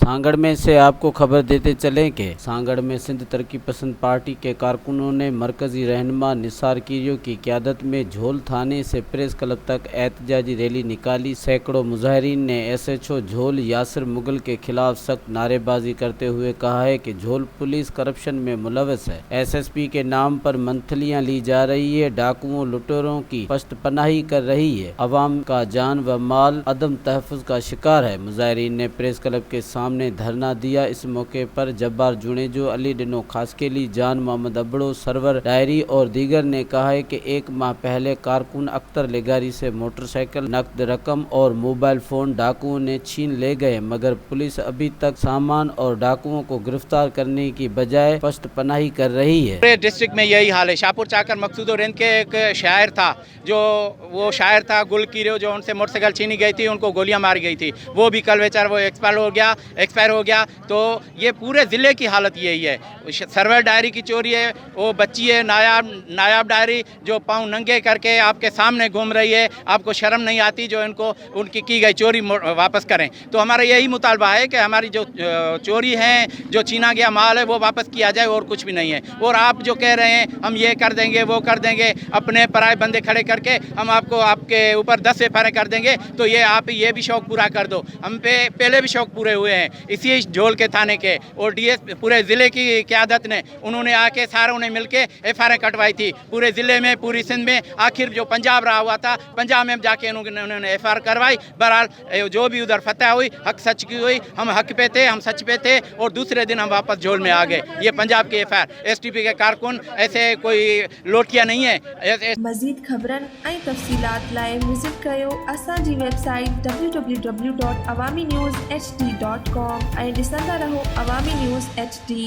सांगड़ में से आपको खबर देते चलें कि सांगड़ में सिंध तरक्की पसंद पार्टी के कारकुनों ने मरकजी रहनुमा निसार कीरियो की क़यादत में झोल थाने से प्रेस क्लब तक एहतजाजी रैली निकाली। सैकड़ों मुजाहिरीन ने SHO झोल यासिर मुगल के खिलाफ सख्त नारेबाजी करते हुए कहा है कि झोल पुलिस करप्शन में मुलविस है, SSP के नाम पर मंथलियां ली जा रही है, डाकुओं लुटेरों की पश्तपनाही कर रही है, अवाम का जान व माल अदम तहफ़्फ़ुज़ का शिकार है। मुजाहिरीन ने प्रेस क्लब के सामने धरना दिया। इस मौके पर जब्बार जुनेजो, अली डिनो खासकेली, जान मोहम्मद अबड़ो, सरवर डायरी और दीगर ने कहा है कि 1 माह पहले कारकुन अख्तर लेगारी से मोटरसाइकिल, नकद रकम और मोबाइल फ़ोन डाकुओं ने छीन ले गए, मगर पुलिस अभी तक सामान और डाकुओं को गिरफ्तार करने की बजाय पश्तपनाही कर रही है। पूरे डिस्ट्रिक्ट में यही हाल है। शाहपुर चाकर मकसूद और रिंद के एक शायर था, जो वो शायर था गुल कीरो, जो उनसे मोटरसाइकिल छीनी गई थी, उनको गोलियां मारी गई थी, वो भी कल बेचारा वो एक्सपायर हो गया। तो ये पूरे ज़िले की हालत यही है। सर्वर डायरी की चोरी है, वो बच्ची है नायाब डायरी, जो पाँव नंगे करके आपके सामने घूम रही है। आपको शर्म नहीं आती जो इनको उनकी की गई चोरी वापस करें। तो हमारा यही मुतालबा है कि हमारी जो चोरी है, जो छीना गया माल है, वो वापस किया जाए और कुछ भी नहीं है। और आप जो कह रहे हैं हम ये कर देंगे वो कर देंगे, अपने पराए बंदे खड़े करके हम आपको आपके ऊपर 10 FIR कर देंगे, तो ये आप ये भी शौक़ पूरा कर दो। हम पे पहले भी शौक़ पूरे हुए हैं इसी झोल के थाने के, और DS पूरे ज़िले की क़यादत ने, उन्होंने आके सारों ने मिलके FIR कटवाई थी पूरे ज़िले में, पूरी सिंध में। आखिर जो पंजाब रहा हुआ था, पंजाब में जाके उन्होंने FIR करवाई। बहरहाल जो भी उधर फतह हुई, हक सच की हुई, हम हक पे थे, हम सच पे थे, और दूसरे दिन हम वापस झोल में आ गए। ये पंजाब के FIR STP के कारकुन ऐसे कोई लोटिया नहीं है। मज़ीद ख़बरन ऐं तफ़सीलात लाइ विज़िट कयो असांजी वेबसाइट www.awamiNewsHD.com ऐं ॾिसंदा रहो अवामी न्यूज़ HD।